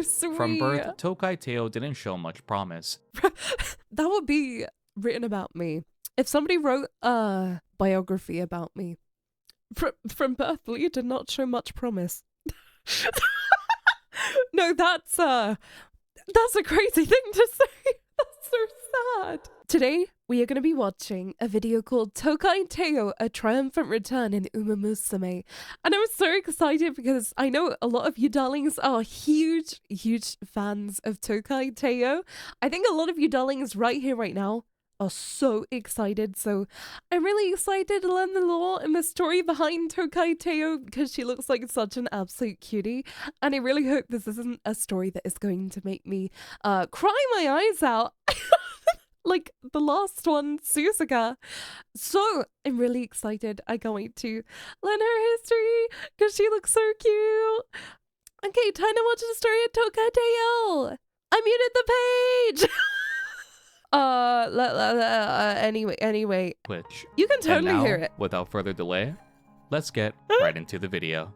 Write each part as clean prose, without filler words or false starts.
so sweet. From birth, Tokai Teio didn't show much promise. That would be written about me. If somebody wrote a biography about me, from birth, Leah did not show much promise. No, that's a crazy thing to say. That's so sad. Today, we are going to be watching a video called Tokai Teio, A Triumphant Return in Umamusume. And I'm so excited because I know a lot of you darlings are huge fans of Tokai Teio. I think a lot of you darlings right here, right now, are so excited. So I'm really excited to learn the lore and the story behind Tokai Teio because she looks like such an absolute cutie. And I really hope this isn't a story that is going to make me cry my eyes out. Like the last one, Suzuka. So I'm really excited. I can't wait to learn her history because she looks so cute. Okay, time to watch the story of Tokai Teio. I muted the page. Anyway. Twitch. You can totally hear it. Without further delay, let's get right into the video.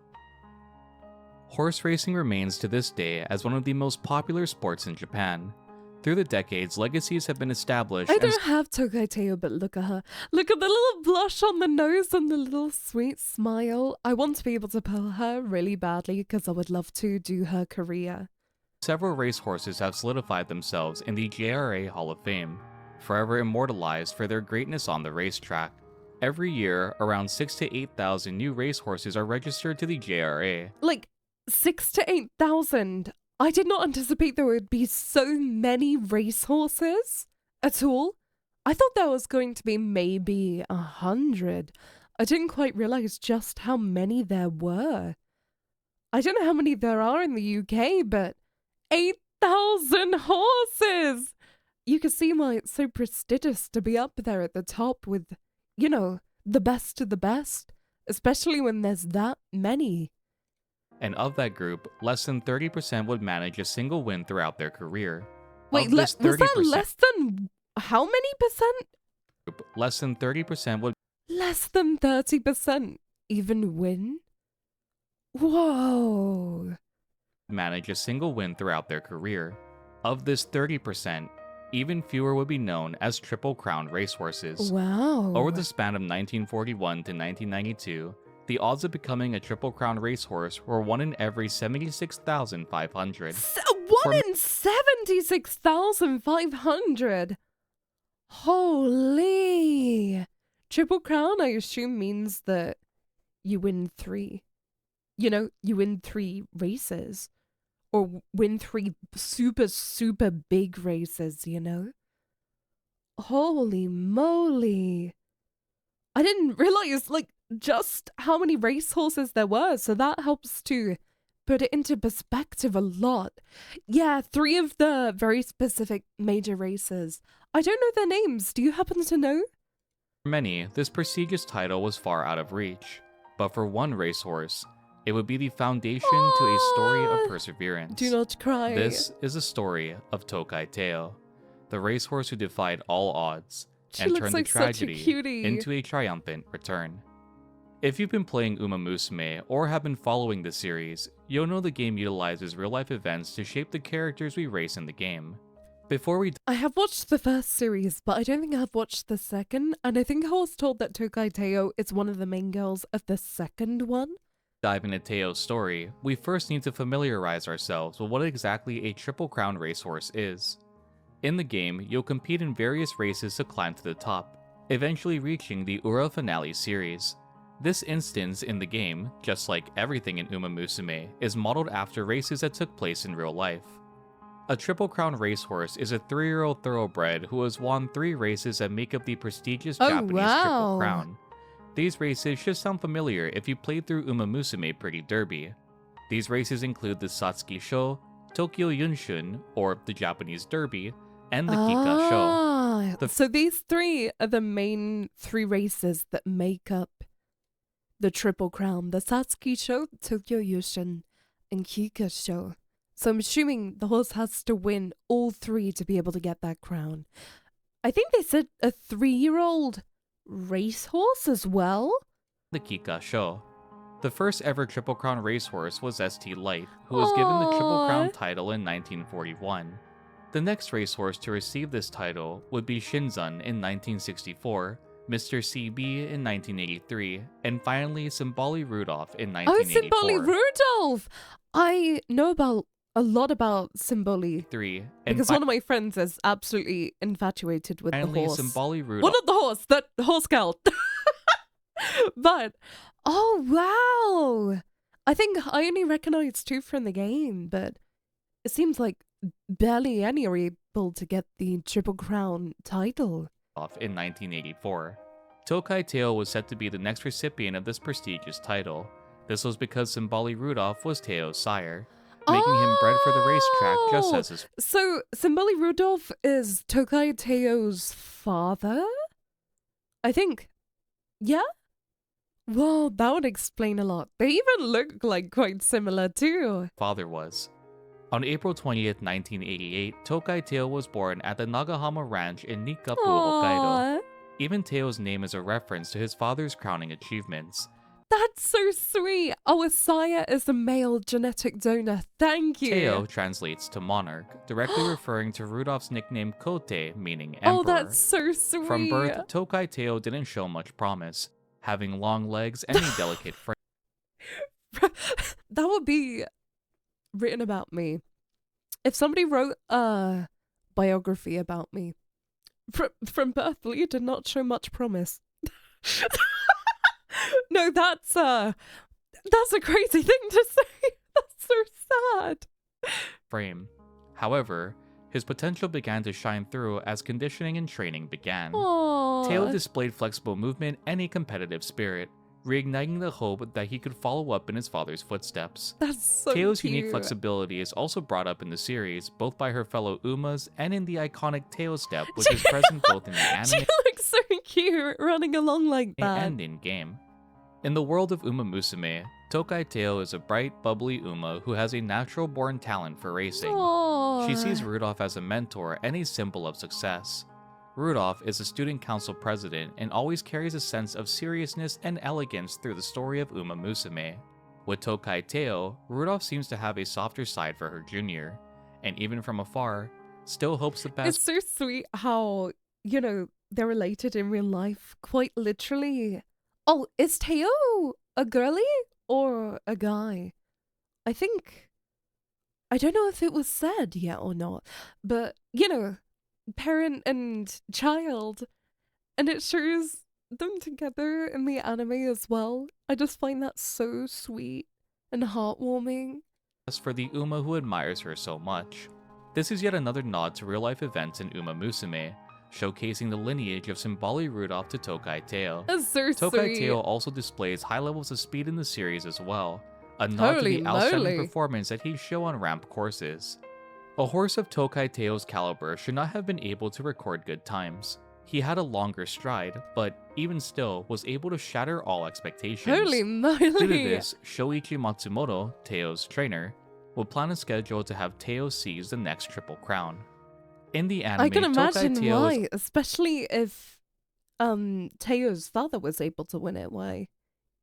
Horse racing remains to this day as one of the most popular sports in Japan. Through the decades, legacies have been established. I don't have Tokai Teio, but look at her. Look at the little blush on the nose and the little sweet smile. I want to be able to pull her really badly because I would love to do her career. Several racehorses have solidified themselves in the JRA Hall of Fame, forever immortalized for their greatness on the racetrack. Every year, around 6,000 to 8,000 new racehorses are registered to the JRA. Like 6,000 to 8,000. I did not anticipate there would be so many racehorses at all. I thought there was going to be maybe 100. I didn't quite realize just how many there were. I don't know how many there are in the UK, but 8,000 horses! You can see why it's so prestigious to be up there at the top with, you know, the best of the best, especially when there's that many. And of that group, less than 30% would manage a single win throughout their career. Wait, was that less than how many percent? Less than 30% would... Less than 30% even win? Whoa. Manage a single win throughout their career. Of this 30%, even fewer would be known as Triple Crown racehorses. Wow. Over the span of 1941 to 1992, the odds of becoming a Triple Crown racehorse were 1 in every 76,500. 1 in 76,500? Holy! Triple Crown, I assume, means that you win 3. You know, you win 3 races. Or win 3 super big races, you know? Holy moly. I didn't realize, like, just how many racehorses there were, so that helps to put it into perspective a lot. Yeah, 3 of the very specific major races. I don't know their names. Do you happen to know? For many, this prestigious title was far out of reach. But for one racehorse, it would be the foundation to a story of perseverance. Do not cry. This is the story of Tokai Teio, the racehorse who defied all odds She and looks turned like the such a tragedy cutie. into a triumphant return. If you've been playing Umamusume or have been following the series, you'll know the game utilizes real-life events to shape the characters we race in the game. I have watched the first series, but I don't think I've watched the second, and I think I was told that Tokai Teio is one of the main girls of the second one. Dive into Teio's story, we first need to familiarize ourselves with what exactly a Triple Crown racehorse is. In the game, you'll compete in various races to climb to the top, eventually reaching the Ura Finale series. This instance in the game, just like everything in Umamusume, is modeled after races that took place in real life. A Triple Crown racehorse is a 3-year-old thoroughbred who has won 3 races that make up the prestigious Japanese Triple Crown. These races should sound familiar if you played through Umamusume Pretty Derby. These races include the Satsuki Sho, Tokyo Yunshun, or the Japanese Derby, and the Kika Sho. So these 3 are the main 3 races that make up the Triple Crown. The Satsuki Sho, Tokyo Yunshun, and Kika Sho. So I'm assuming the horse has to win all 3 to be able to get that crown. I think they said a 3-year-old racehorse as well? The Kika Sho. The first ever Triple Crown racehorse was St. Light, who was given the Triple Crown Aww. title in 1941. The next racehorse to receive this title would be Shinzan in 1964, Mr. CB in 1983, and finally Symboli Rudolph in Oh, 1984. Symboli Rudolph! I know about a lot about Symboli. Because one of my friends is absolutely infatuated with the horse. Symboli Rudolph. Well, not the horse, that horse girl. But, oh wow! I think I only recognize two from the game, but it seems like barely any are able to get the Triple Crown title. In 1984. Tokai Teio was set to be the next recipient of this prestigious title. This was because Symboli Rudolph was Teio's sire, making him bred for the racetrack just as his So, Symboli Rudolph is Tokai Teio's father? I think. Yeah? Well, that would explain a lot. They even look like quite similar too. father was. On April 20th, 1988, Tokai Teio was born at the Nagahama Ranch in Nikapu, Hokkaido. Aww, Even Teio's name is a reference to his father's crowning achievements. that's so sweet. Oh, a sire is a male genetic donor. Thank you. Teio translates to monarch, directly referring to Rudolph's nickname Kote, meaning emperor. Oh, that's so sweet. From birth, Tokai Teio didn't show much promise, having long legs and a delicate frame. That would be written about me. If somebody wrote a biography about me, from birth, Leah did not show much promise. No, that's a crazy thing to say. That's so sad. However, his potential began to shine through as conditioning and training began. Aww. Teio displayed flexible movement and a competitive spirit, reigniting the hope that he could follow up in his father's footsteps. That's so Teio's cute. unique flexibility is also brought up in the series, both by her fellow Umas and in the iconic Teio step, which is present both in the She anime looks so cute running along like that. and in-game. In the world of Umamusume, Tokai Teio is a bright, bubbly Uma who has a natural-born talent for racing. Aww. She sees Rudolph as a mentor and a symbol of success. Rudolph is a student council president and always carries a sense of seriousness and elegance through the story of Umamusume. With Tokai Teio, Rudolph seems to have a softer side for her junior, and even from afar, still hopes the best. It's so sweet how, they're related in real life, quite literally. Oh, is Teio a girly or a guy? I don't know if it was said yet or not, but, parent and child, and it shows them together in the anime as well. I just find that so sweet and heartwarming. For the Uma who admires her so much. This is yet another nod to real-life events in Umamusume, showcasing the lineage of Symboli Rudolph to Tokai Teio. That's so Tokai sweet. Teio also displays high levels of speed in the series as well, a nod to the outstanding performance that he show on ramp courses. A horse of Tokai Teio's caliber should not have been able to record good times. He had a longer stride, but even still was able to shatter all expectations. Holy moly. Due to this, Shoichi Matsumoto, Teio's trainer, will plan a schedule to have Teio seize the next Triple Crown. In the anime, I can imagine Tokai Teio why, especially if Teio's father was able to win it. Why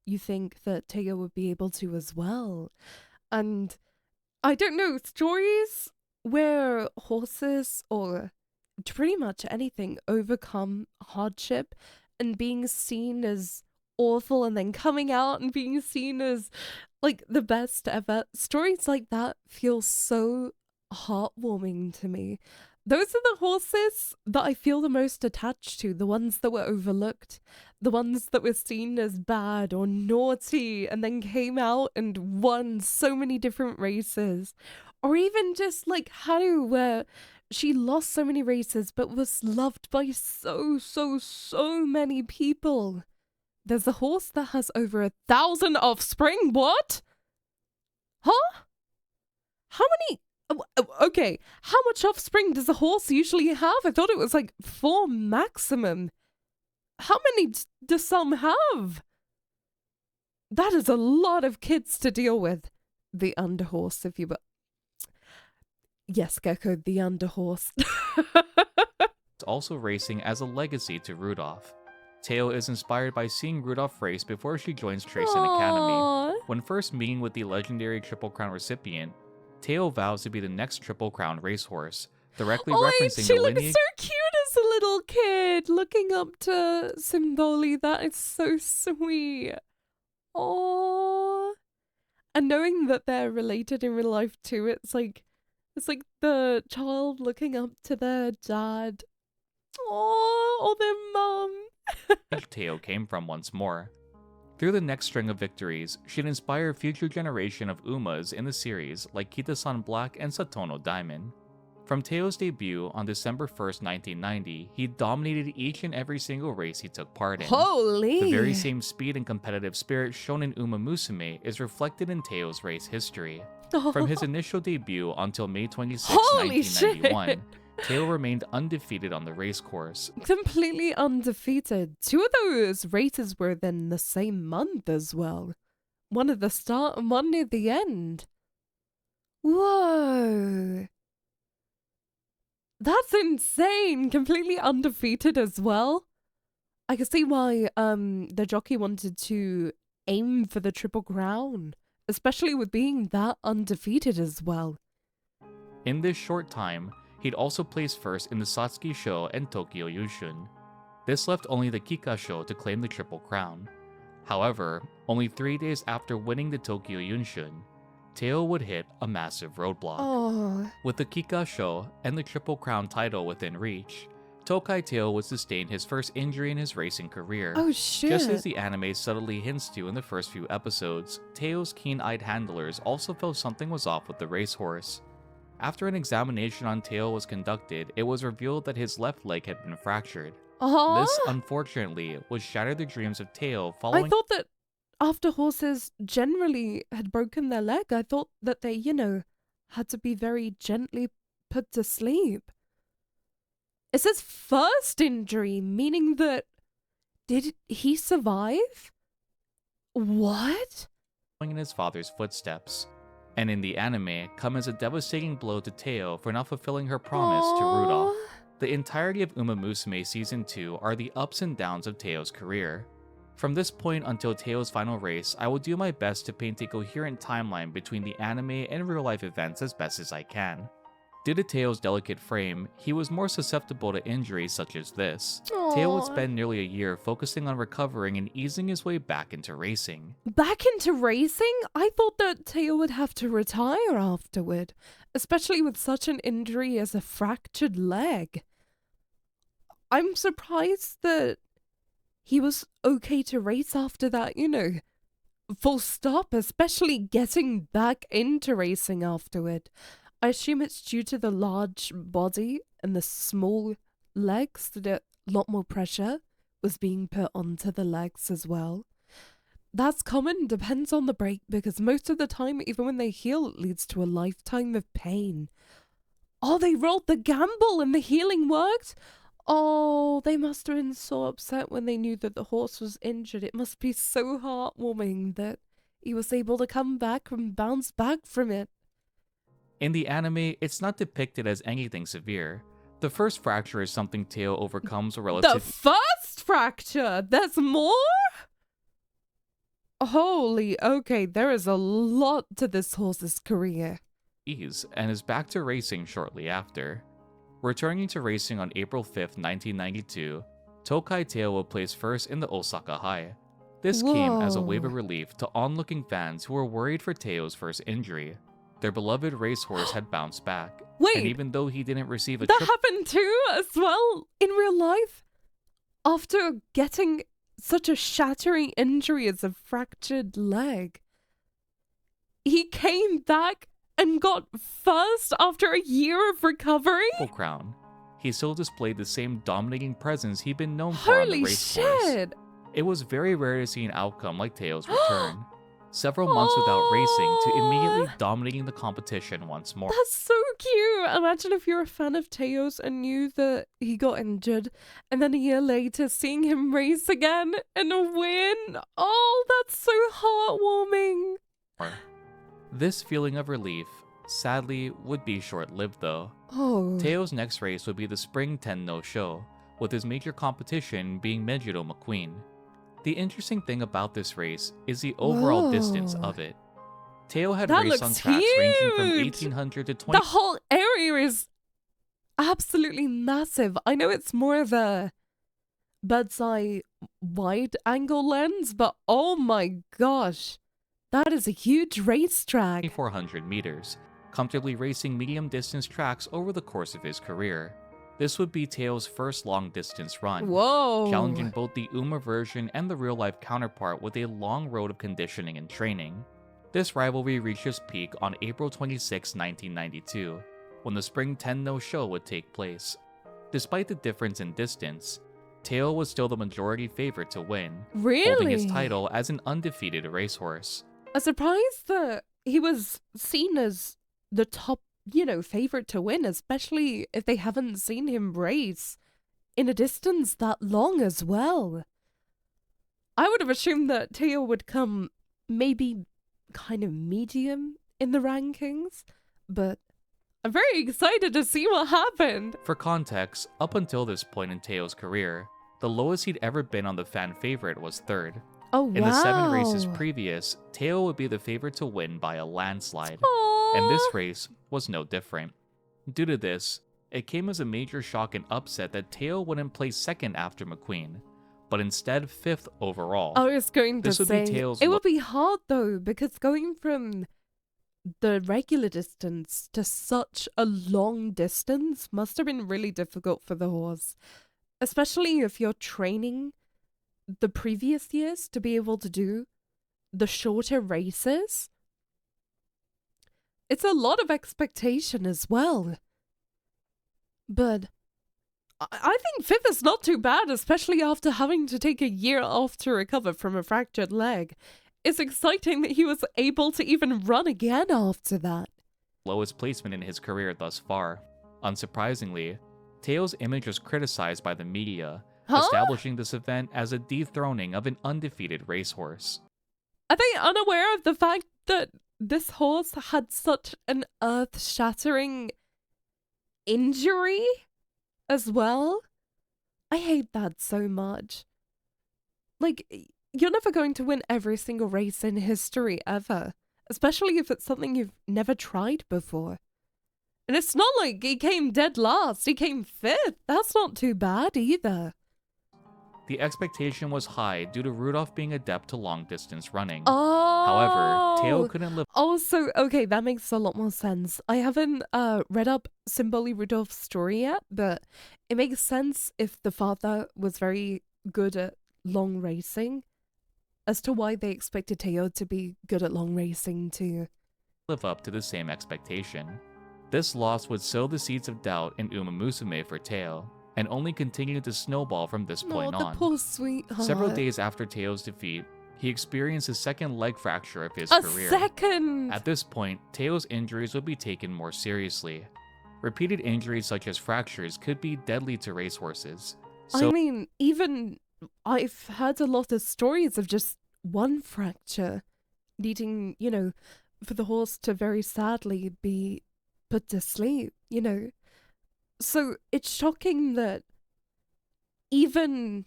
you think that Teio would be able to as well? And I don't know, stories where horses or pretty much anything overcome hardship and being seen as awful and then coming out and being seen as like the best ever. Stories like that feel so heartwarming to me. Those are the horses that I feel the most attached to, the ones that were overlooked, the ones that were seen as bad or naughty and then came out and won so many different races. Or even just like Haru, where she lost so many races but was loved by so many people. There's a horse that has over 1,000 offspring. What? Huh? How many? Okay, how much offspring does a horse usually have? I thought it was like 4 maximum. How many does some have? That is a lot of kids to deal with. The underhorse, if you will. Yes, Gecko, the underhorse. is also racing as a legacy to Rudolph. Teio is inspired by seeing Rudolph race before she joins Tracing Academy. When first meeting with the legendary Triple Crown recipient, Teio vows to be the next Triple Crown racehorse, directly Oh, referencing she the looks lineage. so cute as a little kid, looking up to Symboli. That is so sweet. Oh, and knowing that they're related in real life too, it's like the child looking up to their dad. Oh, or their mom. Teio came from once more. Through the next string of victories, she'd inspire future generation of Umas in the series like Kita-san Black and Satono Diamond. From Teio's debut on December 1st, 1990, he dominated each and every single race he took part in. Holy! The very same speed and competitive spirit shown in Umamusume is reflected in Teio's race history. From his initial debut until May 26, Holy 1991, shit. Teio remained undefeated on the race course. Completely undefeated. Two of those races were then the same month as well. One at the start and one near the end. Whoa. That's insane. Completely undefeated as well. I can see why the jockey wanted to aim for the Triple Crown, especially with being that undefeated as well. In this short time, he'd also placed first in the Satsuki Show and Tokyo Yushun. This left only the Kika Show to claim the Triple Crown. However, only 3 days after winning the Tokyo Yushun, Teio would hit a massive roadblock. Oh. With the Kika Show and the Triple Crown title within reach, Tokai Teio would sustain his first injury in his racing career. Oh shit. Just as the anime subtly hints to in the first few episodes, Teio's keen-eyed handlers also felt something was off with the racehorse. After an examination on Teio was conducted, it was revealed that his left leg had been fractured. This, unfortunately, would shatter the dreams of Teio following— I thought that after horses generally had broken their leg, I thought that they, had to be very gently put to sleep. It says first injury, meaning that did he survive? What? in his father's footsteps, and in the anime come as a devastating blow to Teio for not fulfilling her promise to Rudolph. The entirety of Umamusume Season 2 are the ups and downs of Teio's career. From this point until Teio's final race, I will do my best to paint a coherent timeline between the anime and real-life events as best as I can. Due to Teio's delicate frame, he was more susceptible to injuries such as this. Teio would spend nearly a year focusing on recovering and easing his way back into racing. Back into racing? I thought that Teio would have to retire afterward, especially with such an injury as a fractured leg. I'm surprised that he was okay to race after that, full stop, especially getting back into racing afterward. I assume it's due to the large body and the small legs that a lot more pressure was being put onto the legs as well. That's common, depends on the break, because most of the time, even when they heal, it leads to a lifetime of pain. Oh, they rolled the gamble and the healing worked? Oh, they must have been so upset when they knew that the horse was injured. It must be so heartwarming that he was able to come back and bounce back from it. In the anime, it's not depicted as anything severe. The first fracture is something Teio overcomes a relative— The first fracture? There's more? Holy, okay, there is a lot to this horse's career. ease, and is back to racing shortly after. Returning to racing on April 5th, 1992, Tokai Teio will place first in the Osaka High. This came as a wave of relief to onlooking fans who were worried for Teio's first injury. Their beloved racehorse had bounced back, Wait, and even though he didn't receive a that happened too as well in real life? After getting such a shattering injury as a fractured leg, he came back and got first after a year of recovery? Triple Crown, he still displayed the same dominating presence he'd been known for on the Holy racehorse. shit! It was very rare to see an outcome like Teio's return. Several months without racing to immediately dominating the competition once more. That's so cute. Imagine if you're a fan of Teio's and knew that he got injured, and then a year later seeing him race again and win. Oh, that's so heartwarming. This feeling of relief, sadly, would be short-lived though. Oh. Teio's next race would be the Spring Tenno Show, with his major competition being Mejiro McQueen. The interesting thing about this race is the overall distance Whoa. of it. Teio had That raced on looks tracks ranging from huge. 1800 to The 20. whole area is absolutely massive. I know it's more of a bird's eye wide angle lens, but oh my gosh, that is a huge racetrack. 2,400 meters, comfortably racing medium distance tracks over the course of his career. This would be Teio's first long distance run, Whoa. challenging both the Uma version and the real life counterpart with a long road of conditioning and training. This rivalry reached its peak on April 26, 1992, when the Spring Tenno show would take place. Despite the difference in distance, Teio was still the majority favorite to win, Really? holding his title as an undefeated racehorse. I'm surprised that he was seen as the top, favorite to win, especially if they haven't seen him race in a distance that long as well. I would have assumed that Teio would come maybe kind of medium in the rankings, but I'm very excited to see what happened. For context, up until this point in Teio's career, the lowest he'd ever been on the fan favorite was third. Oh, wow. In the 7 races previous, Teio would be the favorite to win by a landslide, Aww. and this race was no different. Due to this, it came as a major shock and upset that Teio wouldn't place second after McQueen, but instead 5th overall. I was going to This would be say, Teio's it would be hard though, because going from the regular distance to such a long distance must have been really difficult for the horse, especially if you're training the previous years to be able to do the shorter races. It's a lot of expectation as well. But I think 5th is not too bad, especially after having to take a year off to recover from a fractured leg. It's exciting that he was able to even run again after that. lowest placement in his career thus far. Unsurprisingly, Teio's image was criticized by the media, establishing this event as a dethroning of an undefeated racehorse. Are they unaware of the fact that this horse had such an earth-shattering injury as well? I hate that so much. Like, you're never going to win every single race in history ever, especially if it's something you've never tried before. And it's not like he came dead last, he came 5th. That's not too bad either. The expectation was high due to Rudolph being adept to long-distance running. Oh. However, Teio couldn't live. Also, okay, that makes a lot more sense. I haven't read up Symboli Rudolph's story yet, but it makes sense if the father was very good at long racing as to why they expected Teio to be good at long racing too. Live up to the same expectation. This loss would sow the seeds of doubt in Umamusume for Teio, and only continued to snowball from this point the on. poor sweetheart. Several days after Teio's defeat, he experienced his second leg fracture of his A career. second! At this point, Teio's injuries would be taken more seriously. Repeated injuries such as fractures could be deadly to racehorses. So I mean, even I've heard a lot of stories of just one fracture leading, for the horse to very sadly be put to sleep, So it's shocking that even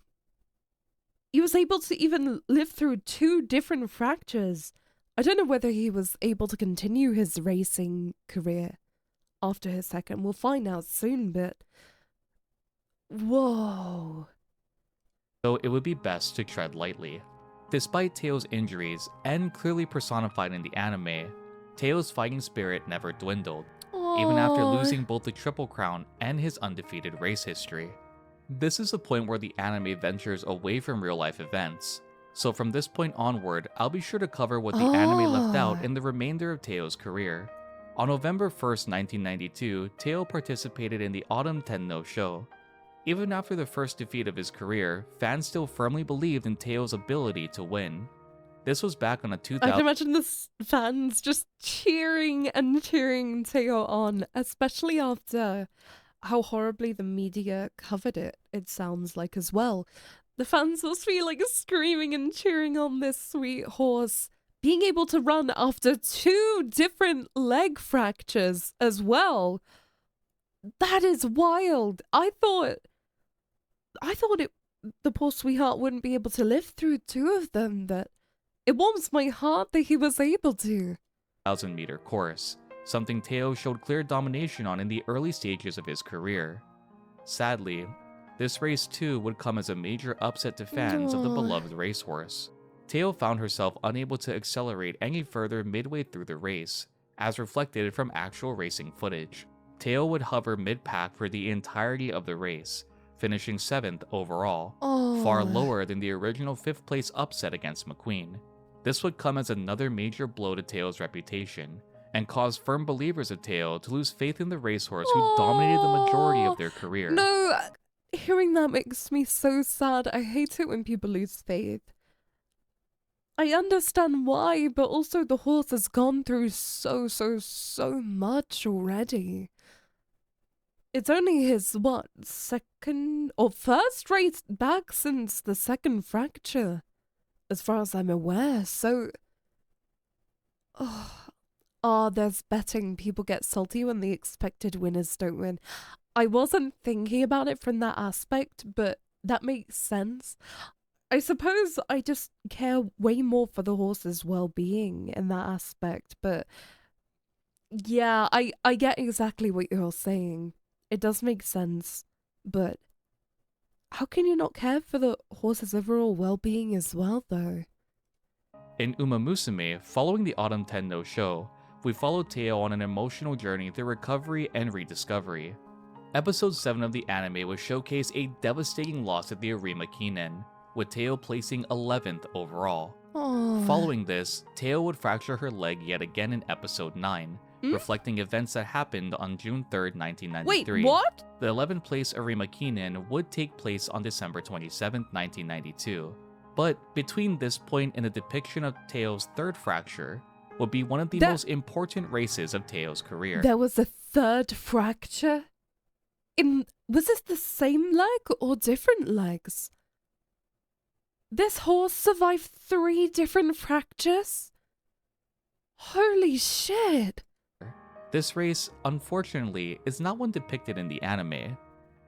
he was able to even live through 2 different fractures. I don't know whether he was able to continue his racing career after his second. We'll find out soon, but whoa. So it would be best to tread lightly. Despite Teio's injuries, and clearly personified in the anime, Teio's fighting spirit never dwindled, even after Aw. losing both the Triple Crown and his undefeated race history. This is the point where the anime ventures away from real-life events, so from this point onward, I'll be sure to cover what the anime left out in the remainder of Teio's career. On November 1st, 1992, Teio participated in the Autumn Tenno show. Even after the first defeat of his career, fans still firmly believed in Teio's ability to win. This was back on a I 2000. can imagine the fans just cheering and cheering Teio on, especially after how horribly the media covered it, it sounds like as well. The fans must be like screaming and cheering on this sweet horse, being able to run after 2 different leg fractures as well. That is wild. I thought the poor sweetheart wouldn't be able to live through two of them, but it warms my heart that he was able to. 1,000-meter course, something Teio showed clear domination on in the early stages of his career. Sadly, this race too would come as a major upset to fans of the beloved racehorse. Teio found herself unable to accelerate any further midway through the race, as reflected from actual racing footage. Teio would hover mid-pack for the entirety of the race, finishing 7th overall, far lower than the original 5th place upset against McQueen. This would come as another major blow to Teio's reputation, and cause firm believers of Teio to lose faith in the racehorse who dominated the majority of their career. No, hearing that makes me so sad. I hate it when people lose faith. I understand why, but also the horse has gone through so much already. It's only his, second or first race back since the second fracture, as far as I'm aware, so... there's betting. People get salty when the expected winners don't win. I wasn't thinking about it from that aspect, but that makes sense. I suppose I just care way more for the horse's well-being in that aspect, but yeah, I get exactly what you're saying. It does make sense, but how can you not care for the horse's overall well-being as well, though? In Umamusume, following the Autumn 10 no-show, we followed Teio on an emotional journey through recovery and rediscovery. Episode 7 of the anime would showcase a devastating loss at the Arima Kinen, with Teio placing 11th overall. Following this, Teio would fracture her leg yet again in episode 9, reflecting events that happened on June 3rd, 1993. Wait, what? The 11th place Arima Kinen would take place on December 27th, 1992. But between this point and the depiction of Teio's third fracture, would be one of the most important races of Teio's career. There was a third fracture? Was this the same leg or different legs? This horse survived 3 different fractures? Holy shit! This race, unfortunately, is not one depicted in the anime,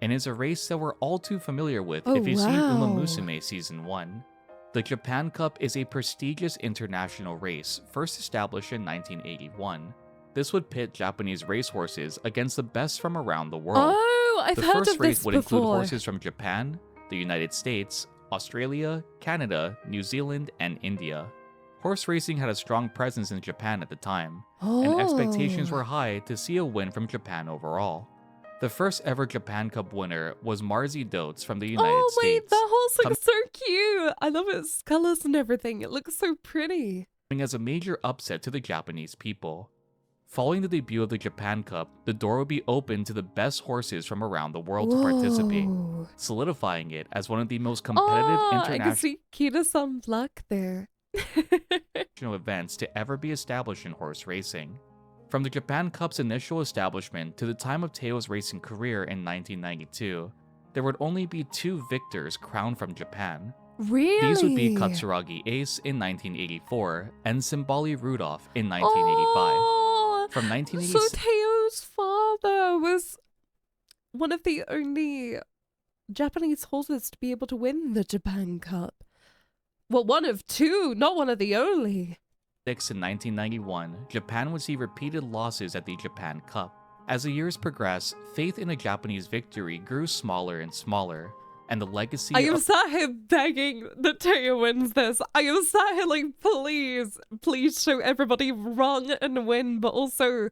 and is a race that we're all too familiar with if you've seen Umamusume Season 1. The Japan Cup is a prestigious international race first established in 1981. This would pit Japanese racehorses against the best from around the world. Oh, I've heard of this before. The first race would include horses from Japan, the United States, Australia, Canada, New Zealand, and India. Horse racing had a strong presence in Japan at the time, and expectations were high to see a win from Japan overall. The first ever Japan Cup winner was Marzi Dotes from the United States. Oh wait, that horse looks so cute! I love its colors and everything. It looks so pretty. As a major upset to the Japanese people. Following the debut of the Japan Cup, the door would be open to the best horses from around the world to participate, solidifying it as one of the most competitive I can see Kira-san black there. events to ever be established in horse racing. From the Japan Cup's initial establishment to the time of Teio's racing career in 1992, there would only be 2 victors crowned from Japan. Really? These would be Katsuragi Ace in 1984 and Simbali Rudolph in 1985. From 1986, so Teio's father was one of the only Japanese horses to be able to win the Japan Cup. Well, one of 2, not one of the only. In 1991, Japan would see repeated losses at the Japan Cup. As the years progressed, faith in a Japanese victory grew smaller and smaller, and the legacy I am sat here begging that Teio wins this. I am sat here like, please show everybody wrong and win, but also,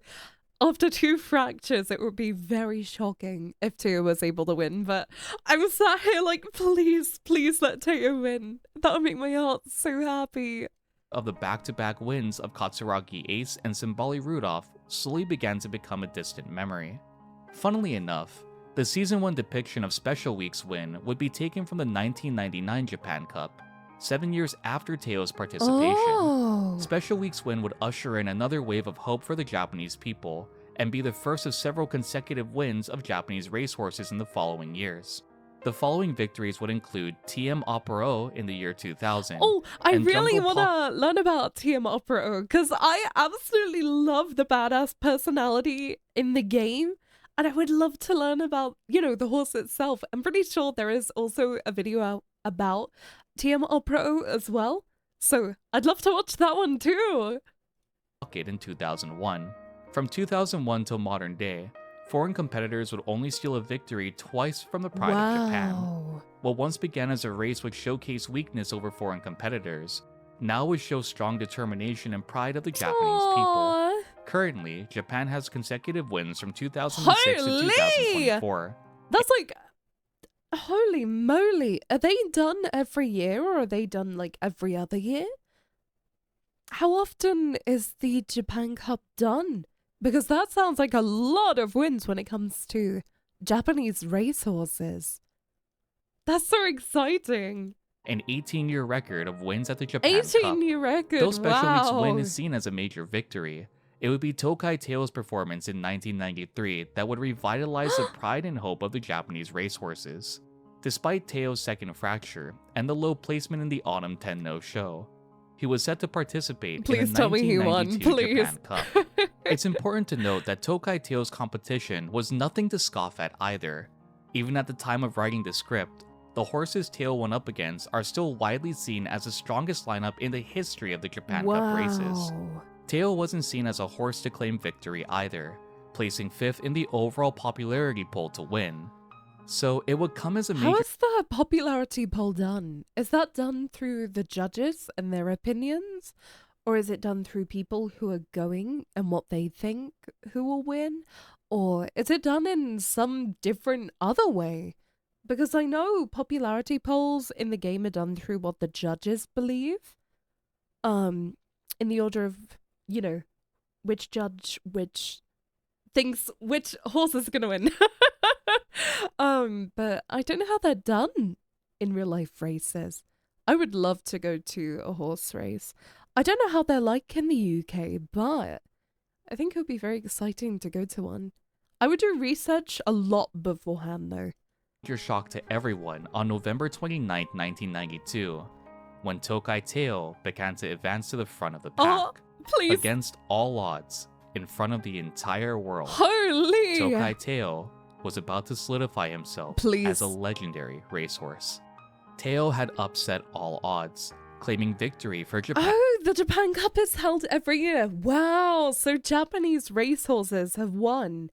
after 2 fractures, it would be very shocking if Teio was able to win, but I'm sat here like, please let Teio win. That would make my heart so happy. Of the back-to-back wins of Katsuragi Ace and Simbali Rudolph slowly began to become a distant memory. Funnily enough, the Season 1 depiction of Special Week's win would be taken from the 1999 Japan Cup, 7 years after Teio's participation. Special Week's win would usher in another wave of hope for the Japanese people, and be the first of several consecutive wins of Japanese racehorses in the following years. The following victories would include TM Opera in the year 2000. Oh, I really want to learn about TM Opera because I absolutely love the badass personality in the game. And I would love to learn about, the horse itself. I'm pretty sure there is also a video out about TM Pro as well. So I'd love to watch that one too. In 2001. From 2001 till modern day, foreign competitors would only steal a victory twice from the pride of Japan. What once began as a race which showcased weakness over foreign competitors, now would show strong determination and pride of the Japanese people. Currently, Japan has consecutive wins from 2006 to 2024. That's like, holy moly. Are they done every year or are they done like every other year? How often is the Japan Cup done? Because that sounds like a lot of wins when it comes to Japanese racehorses. That's so exciting. An 18-year record of wins at the Japan Cup. 18-year record, Though Special Week's wow. win is seen as a major victory, it would be Tokai Teio's performance in 1993 that would revitalize the pride and hope of the Japanese racehorses. Despite Teio's second fracture and the low placement in the Autumn Tenno show, he was set to participate in the 1992 Japan Cup. It's important to note that Tokai Teio's competition was nothing to scoff at either. Even at the time of writing the script, the horses Teio went up against are still widely seen as the strongest lineup in the history of the Japan Cup races. Teio wasn't seen as a horse to claim victory either, placing 5th in the overall popularity poll to win. So it would come as a major— How is the popularity poll done? Is that done through the judges and their opinions? Or is it done through people who are going and what they think who will win? Or is it done in some different other way? Because I know popularity polls in the game are done through what the judges believe. In the order of, which judge, which thinks which horse is gonna win. But I don't know how they're done in real life races. I would love to go to a horse race. I don't know how they're like in the UK, but I think it would be very exciting to go to one. I would do research a lot beforehand though. Major shock to everyone on November 29, 1992, when Tokai Teio began to advance to the front of the pack. Against all odds, in front of the entire world. Holy! Tokai Teio was about to solidify himself as a legendary racehorse. Teio had upset all odds, claiming victory for Japan. Oh, the Japan Cup is held every year. Wow, so Japanese racehorses have won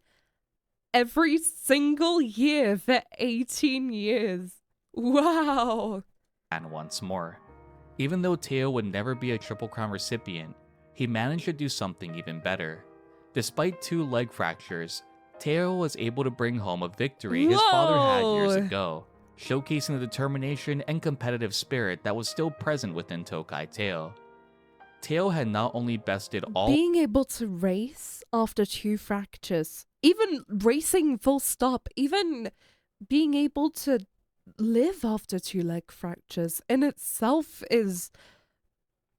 every single year for 18 years. Wow. And once more. Even though Teio would never be a Triple Crown recipient, he managed to do something even better. Despite 2 leg fractures, Teio was able to bring home a victory his father had years ago, showcasing the determination and competitive spirit that was still present within Tokai Teio. Teio had not only bested all— Being able to race after 2 fractures, even racing full stop, even being able to live after 2 leg fractures in itself is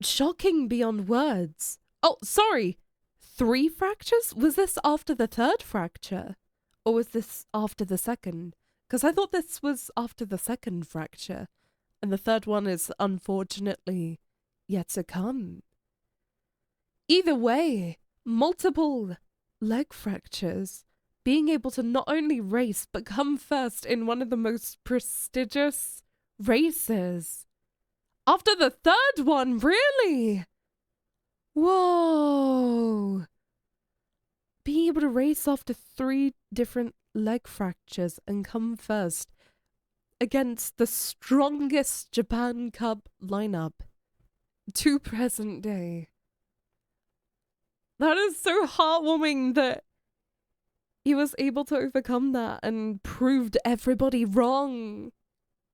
shocking beyond words. Oh, sorry. 3 fractures? Was this after the 3rd fracture? Or was this after the 2nd? Because I thought this was after the 2nd fracture. And the 3rd one is unfortunately yet to come. Either way, multiple leg fractures. Being able to not only race, but come first in one of the most prestigious races. After the 3rd one, really? Whoa. Being able to race after 3 different leg fractures and come first against the strongest Japan Cup lineup to present day. That is so heartwarming that he was able to overcome that and proved everybody wrong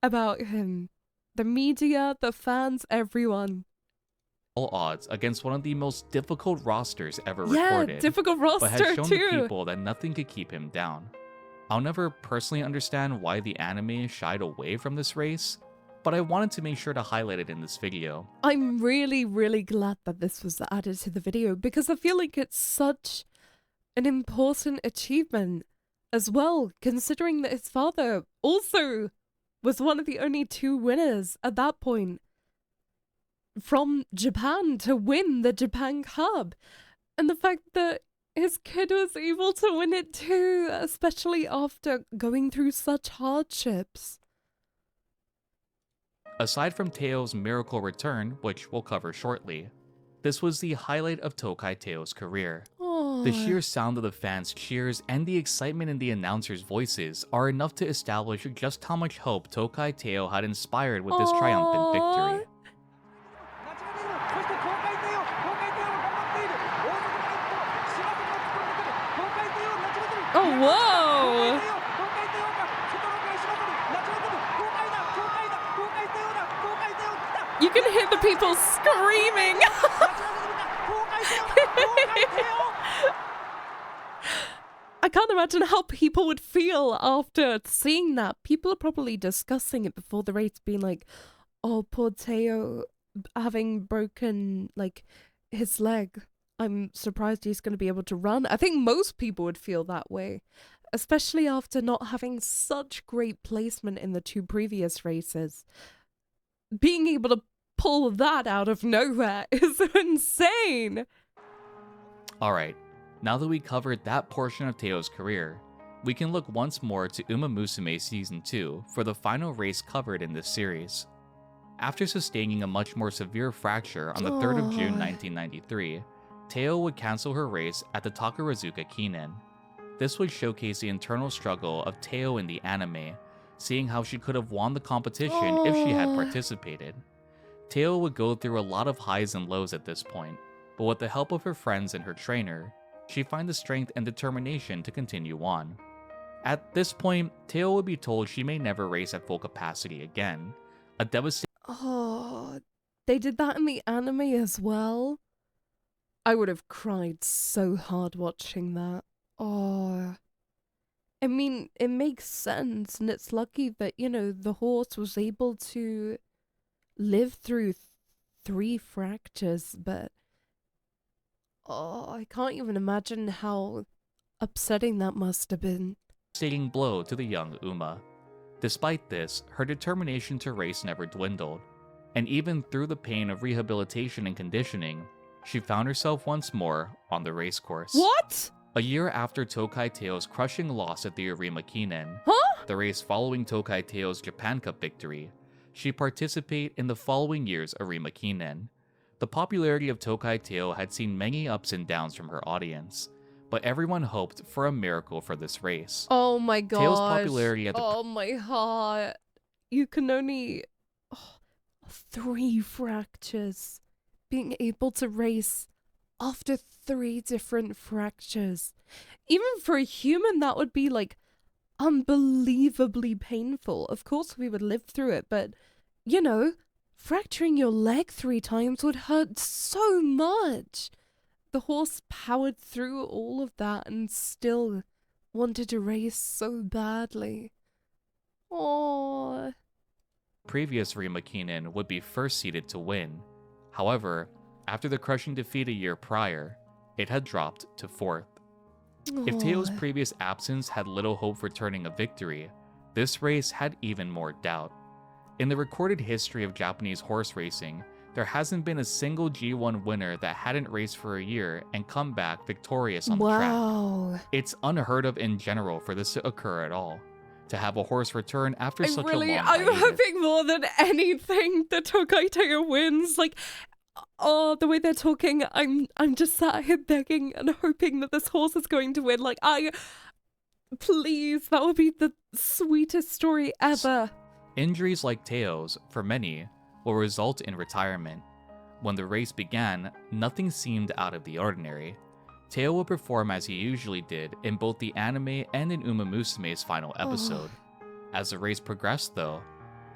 about him. The media, the fans, everyone. All odds against one of the most difficult rosters ever recorded. recorded. Difficult roster but has shown too. the people that nothing could keep him down. I'll never personally understand why the anime shied away from this race, but I wanted to make sure to highlight it in this video. I'm really, really glad that this was added to the video because I feel like it's such an important achievement as well, considering that his father also was one of the only 2 winners at that point from Japan to win the Japan Cup. And the fact that his kid was able to win it too, especially after going through such hardships. Aside from Teio's miracle return, which we'll cover shortly, this was the highlight of Tokai Teio's career. The sheer sound of the fans' cheers and the excitement in the announcers' voices are enough to establish just how much hope Tokai Teio had inspired with this triumphant victory. Oh, whoa! You can hear the people screaming! I can't imagine how people would feel after seeing that. People are probably discussing it before the race, being like, oh, poor Teio having broken, like, his leg. I'm surprised he's going to be able to run. I think most people would feel that way, especially after not having such great placement in the 2 previous races. Being able to pull that out of nowhere is insane. Alright, now that we covered that portion of Teio's career, we can look once more to Umamusume Season 2 for the final race covered in this series. After sustaining a much more severe fracture on the 3rd of June 1993, Teio would cancel her race at the Takarazuka Kinen. This would showcase the internal struggle of Teio in the anime, seeing how she could have won the competition if she had participated. Teio would go through a lot of highs and lows at this point, but with the help of her friends and her trainer, she'd find the strength and determination to continue on. At this point, Teio would be told she may never race at full capacity again, a devastating— Oh, they did that in the anime as well? I would have cried so hard watching that. Oh. I mean, it makes sense, and it's lucky that, you know, the horse was able to live through 3 fractures, but oh, I can't even imagine how upsetting that must have been. blow to the young Uma. Despite this, her determination to race never dwindled, and even through the pain of rehabilitation and conditioning, she found herself once more on the race course. What? A year after Tokai Teio's crushing loss at the Arima Kinen, the race following Tokai Teio's Japan Cup victory, she participated in the following year's Arima Kinen. The popularity of Tokai Teio had seen many ups and downs from her audience, but everyone hoped for a miracle for this race. Oh my god. Teio's popularity at the— oh my heart. You can only... 3 fractures. Being able to race after 3 different fractures. Even for a human, that would be like unbelievably painful. Of course we would live through it, but you know, fracturing your leg 3 times would hurt so much. The horse powered through all of that and still wanted to race so badly. Oh. previous Arima Kinen would be first seeded to win. However, after the crushing defeat a year prior, it had dropped to 4th. If Teio's previous absence had little hope for turning a victory, this race had even more doubt. In the recorded history of Japanese horse racing, there hasn't been a single G1 winner that hadn't raced for a year and come back victorious on the track. It's unheard of in general for this to occur at all. To have a horse return after such a long I'm hiatus. hoping more than anything that Tokai Teio wins. Like, oh, the way they're talking, I'm just sat here begging and hoping that this horse is going to win. Like, please, that would be the sweetest story ever. Injuries like Teio's, for many, will result in retirement. When the race began, nothing seemed out of the ordinary. Teio would perform as he usually did in both the anime and in Umamusume's final episode. As the race progressed though,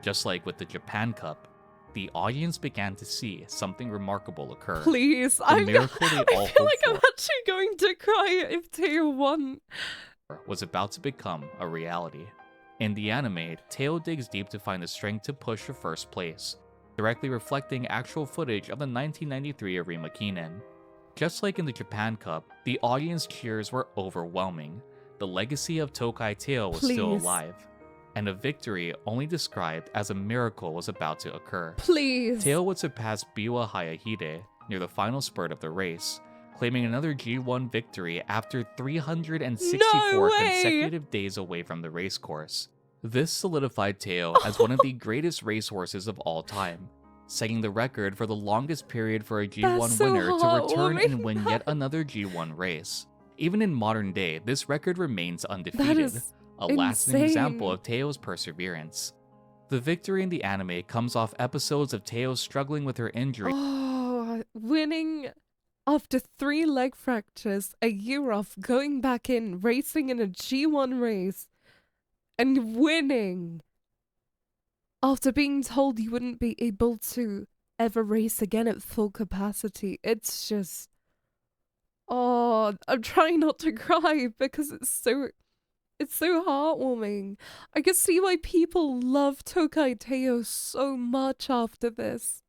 just like with the Japan Cup, the audience began to see something remarkable occur. Please, I feel like I'm actually going to cry if Teio won. Was about to become a reality. In the anime, Teio digs deep to find the strength to push for first place, directly reflecting actual footage of the 1993 Arima Kinen. Just like in the Japan Cup, the audience cheers were overwhelming. The legacy of Tokai Teio was still alive, and a victory only described as a miracle was about to occur. Please. Teio would surpass Biwa Hayahide near the final spurt of the race, claiming another G1 victory after 364 No way! consecutive days away from the racecourse. This solidified Teio as one of the greatest racehorses of all time, setting the record for the longest period for a G1 so winner to return heartwarming. and win yet another G1 race. Even in modern day, this record remains That undefeated, is a lasting example insane. of Teio's perseverance. The victory in the anime comes off episodes of Teio struggling with her injury. Oh, winning after 3 leg fractures, a year off, going back in, racing in a G1 race, and winning after being told you wouldn't be able to ever race again at full capacity. It's just, oh, I'm trying not to cry because it's so heartwarming. I can see why people love Tokai Teio so much after this.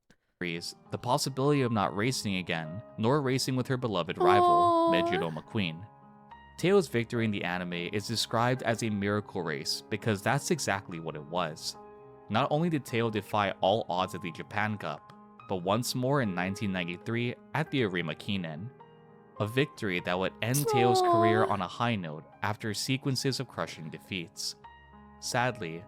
The possibility of not racing again, nor racing with her beloved rival, Aww. Mejiro McQueen. Teio's victory in the anime is described as a miracle race because that's exactly what it was. Not only did Teio defy all odds at the Japan Cup, but once more in 1993 at the Arima Kinen. A victory that would end Teio's career on a high note after sequences of crushing defeats. Sadly,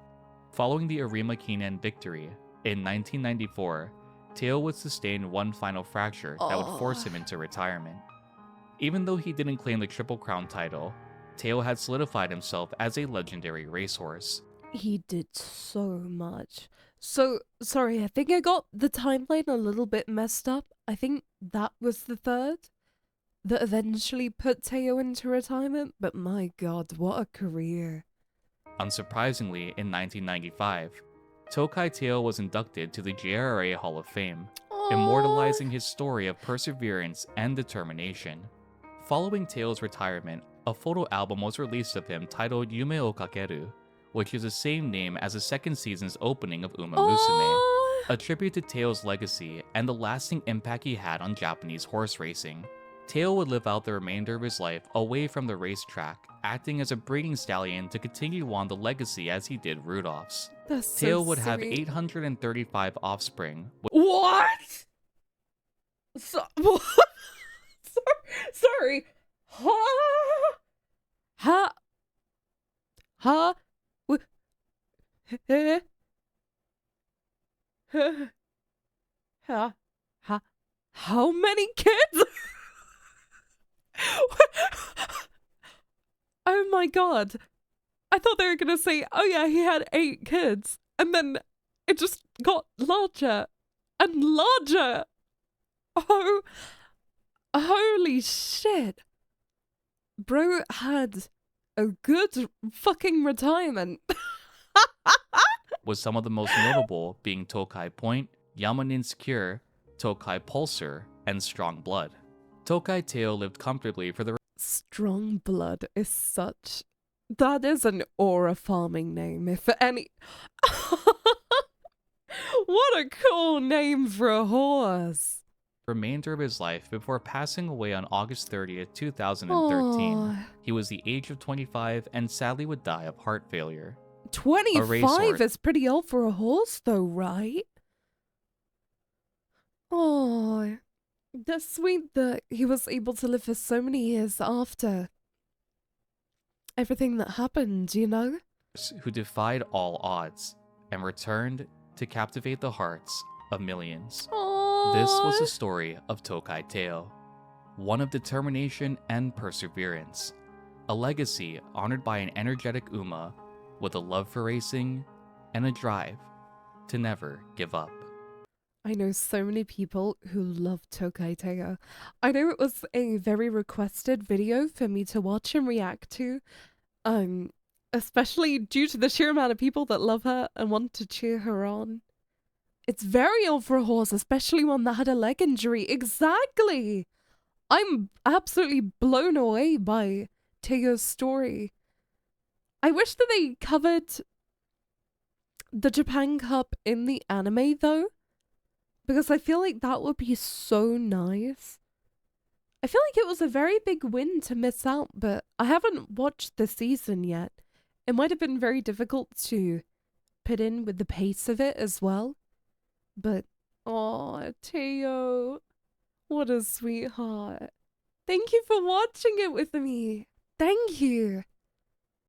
following the Arima Kinen victory, in 1994, Teio would sustain one final fracture that would force him into retirement. Even though he didn't claim the Triple Crown title, Teio had solidified himself as a legendary racehorse. He did so much. So, sorry, I think I got the timeline a little bit messed up. I think that was the third that eventually put Teio into retirement, but my god, what a career. Unsurprisingly, in 1995, Tokai Teio was inducted to the JRA Hall of Fame, immortalizing his story of perseverance and determination. Following Teio's retirement, a photo album was released of him titled Yume o Kakeru, which is the same name as the second season's opening of Umamusume, a tribute to Teio's legacy and the lasting impact he had on Japanese horse racing. Teio would live out the remainder of his life away from the racetrack, acting as a breeding stallion to continue on the legacy as he did Rudolph's. That's so Teio would have sweet. 835 offspring. What? Sorry. Huh? Huh? Huh? Huh? Huh? How many kids? Oh my god. I thought they were gonna say, oh yeah, he had 8 kids. And then it just got larger and larger. Oh, holy shit. Bro had a good fucking retirement. Was some of the most notable being Tokai Point, Yamanin's Cure, Tokai Pulsar, and Strong Blood. Tokai Teio lived comfortably for the Strong Blood is such... That is an aura farming name, if any... What a cool name for a horse. remainder of his life before passing away on August 30th, 2013. Aw. He was the age of 25 and sadly would die of heart failure. 25 racehorse. is pretty old for a horse, though, right? Oh, that's sweet that he was able to live for so many years after everything that happened, you know? Who defied all odds and returned to captivate the hearts of millions. Aww. This was the story of Tokai Teio, one of determination and perseverance, a legacy honored by an energetic Uma with a love for racing and a drive to never give up. I know so many people who love Tokai Teio. I know it was a very requested video for me to watch and react to, especially due to the sheer amount of people that love her and want to cheer her on. It's very old for a horse, especially one that had a leg injury. Exactly! I'm absolutely blown away by Teio's story. I wish that they covered the Japan Cup in the anime, though, because I feel like that would be so nice. I feel like it was a very big win to miss out, but I haven't watched the season yet. It might have been very difficult to put in with the pace of it as well. But, oh, Teio, what a sweetheart. Thank you for watching it with me. Thank you.